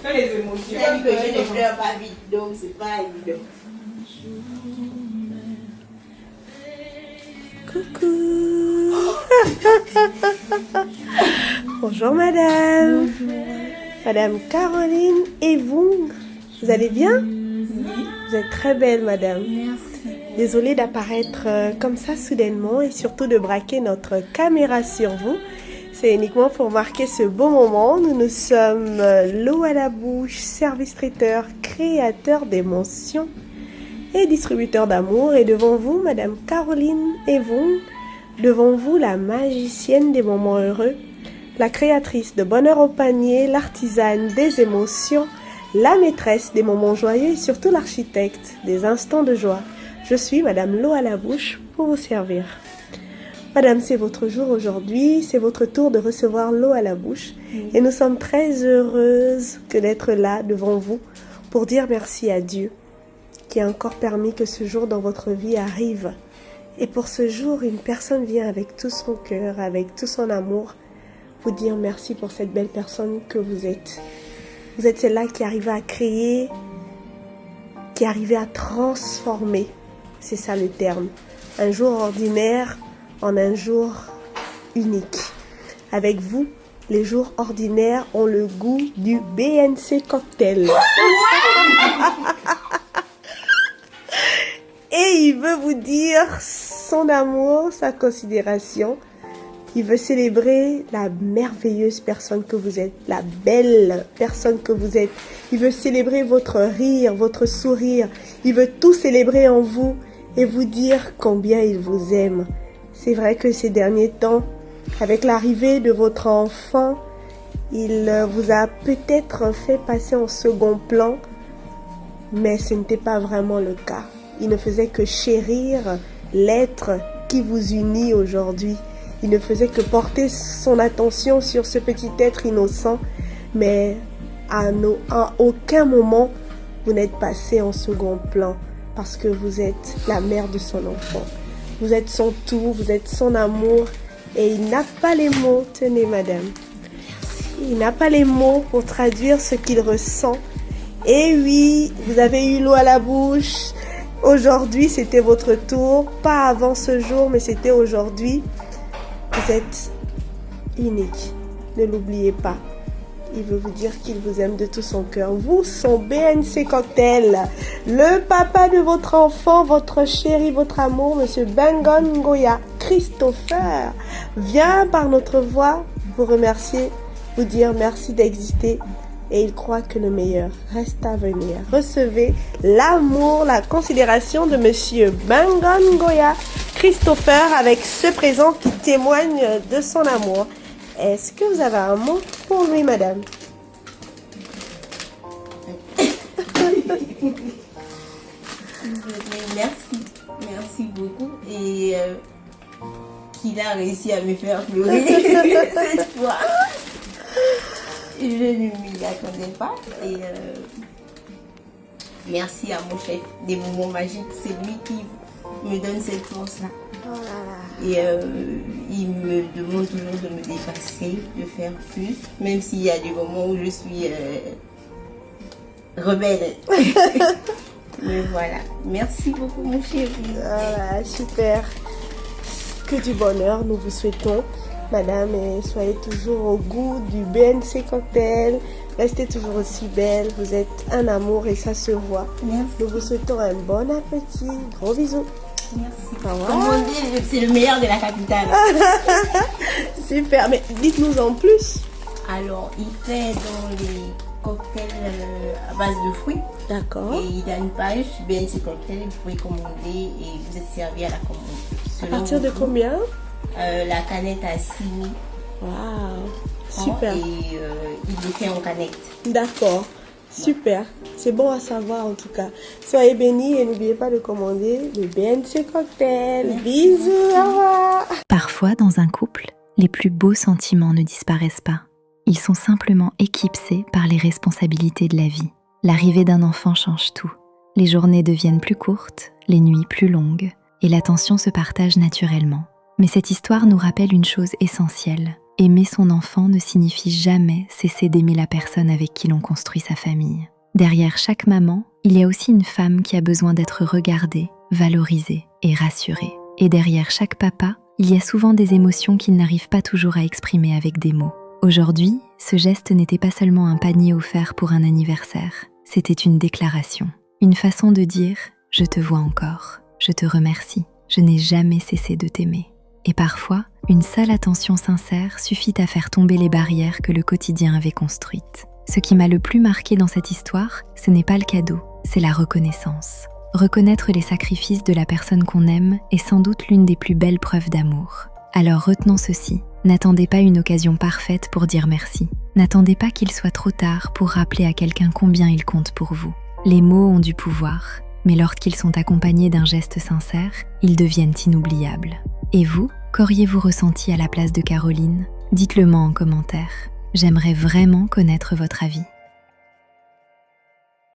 les émotions. Il a dit que je ne pleure pas vite, donc c'est pas évident. Coucou. Bonjour madame. Bonjour. Madame Caroline, et vous allez bien? Oui. Vous êtes très belle madame. Merci. Désolée d'apparaître comme ça soudainement et surtout de braquer notre caméra sur vous. C'est uniquement pour marquer ce beau moment. Nous nous sommes l'eau à la bouche, service traiteur, créateur d'émotions et distributeur d'amour. Et devant vous, Madame Caroline Evon, devant vous, la magicienne des moments heureux, la créatrice de bonheur au panier, l'artisane des émotions, la maîtresse des moments joyeux et surtout l'architecte des instants de joie. Je suis Madame l'eau à la bouche pour vous servir. Madame, c'est votre jour aujourd'hui, c'est votre tour de recevoir l'eau à la bouche. Et nous sommes très heureuses d'être là devant vous pour dire merci à Dieu qui a encore permis que ce jour dans votre vie arrive. Et pour ce jour, une personne vient avec tout son cœur, avec tout son amour, vous dire merci pour cette belle personne que vous êtes. Vous êtes celle-là qui arrive à créer, qui arrive à transformer. C'est ça le terme. Un jour ordinaire en un jour unique. Avec vous, les jours ordinaires ont le goût du BNC cocktail. Et il veut vous dire son amour, sa considération. Il veut célébrer la merveilleuse personne que vous êtes, la belle personne que vous êtes. Il veut célébrer votre rire, votre sourire. Il veut tout célébrer en vous et vous dire combien il vous aime. C'est vrai que ces derniers temps, avec l'arrivée de votre enfant, il vous a peut-être fait passer en second plan, mais ce n'était pas vraiment le cas. Il ne faisait que chérir l'être qui vous unit aujourd'hui. Il ne faisait que porter son attention sur ce petit être innocent, mais à aucun moment, vous n'êtes passé en second plan parce que vous êtes la mère de son enfant. Vous êtes son tout, vous êtes son amour et il n'a pas les mots, tenez madame. Il n'a pas les mots pour traduire ce qu'il ressent. Et oui, vous avez eu l'eau à la bouche. Aujourd'hui, c'était votre tour. Pas avant ce jour, mais c'était aujourd'hui. Vous êtes unique. Ne l'oubliez pas. Il veut vous dire qu'il vous aime de tout son cœur. Vous, son BNC cocktail, le papa de votre enfant, votre chéri, votre amour, Monsieur Bengon Ngoya, Christopher, vient par notre voix vous remercier, vous dire merci d'exister et il croit que le meilleur reste à venir. Recevez l'amour, la considération de Monsieur Bengon Ngoya, Christopher, avec ce présent qui témoigne de son amour. Est-ce que vous avez un mot pour lui, madame? Merci. Merci beaucoup. Et qu'il a réussi à me faire pleurer cette fois. Je ne m'y attendais pas. Et merci à mon chef des moments magiques. C'est lui qui me donne cette force-là. Oh là là. Et il me demande toujours de me dépasser, de faire plus, même s'il y a des moments où je suis rebelle. Mais voilà, merci beaucoup mon chéri. Voilà, super. Que du bonheur, nous vous souhaitons, madame, et soyez toujours au goût du BNC cocktail. Restez toujours aussi belle, vous êtes un amour et ça se voit. Merci. Nous vous souhaitons un bon appétit. Gros bisous. Merci. Au revoir. Comme on dit, c'est le meilleur de la capitale. Super, mais dites-nous en plus. Alors, il fait dans les cocktails à base de fruits. D'accord. Et il a une page BNC Cocktail, vous pouvez commander et vous êtes servi à la commande. À partir de combien? La canette à 6 000 Waouh, francs super. et il le fait en canette. D'accord, super. C'est bon à savoir en tout cas. Soyez bénis et n'oubliez pas de commander le BNC Cocktail. Merci. Bisous, au revoir. Parfois, dans un couple, les plus beaux sentiments ne disparaissent pas. Ils sont simplement éclipsés par les responsabilités de la vie. L'arrivée d'un enfant change tout. Les journées deviennent plus courtes, les nuits plus longues, et l'attention se partage naturellement. Mais cette histoire nous rappelle une chose essentielle. aimer son enfant ne signifie jamais cesser d'aimer la personne avec qui l'on construit sa famille. Derrière chaque maman, il y a aussi une femme qui a besoin d'être regardée, valorisée et rassurée. Et derrière chaque papa, il y a souvent des émotions qu'il n'arrive pas toujours à exprimer avec des mots. Aujourd'hui, ce geste n'était pas seulement un panier offert pour un anniversaire, c'était une déclaration. Une façon de dire « je te vois encore, je te remercie, je n'ai jamais cessé de t'aimer ». Et parfois, une seule attention sincère suffit à faire tomber les barrières que le quotidien avait construites. Ce qui m'a le plus marqué dans cette histoire, ce n'est pas le cadeau, c'est la reconnaissance. Reconnaître les sacrifices de la personne qu'on aime est sans doute l'une des plus belles preuves d'amour. Alors retenons ceci, n'attendez pas une occasion parfaite pour dire merci. N'attendez pas qu'il soit trop tard pour rappeler à quelqu'un combien il compte pour vous. Les mots ont du pouvoir, mais lorsqu'ils sont accompagnés d'un geste sincère, ils deviennent inoubliables. Et vous, qu'auriez-vous ressenti à la place de Caroline ? Dites-le moi en commentaire. J'aimerais vraiment connaître votre avis.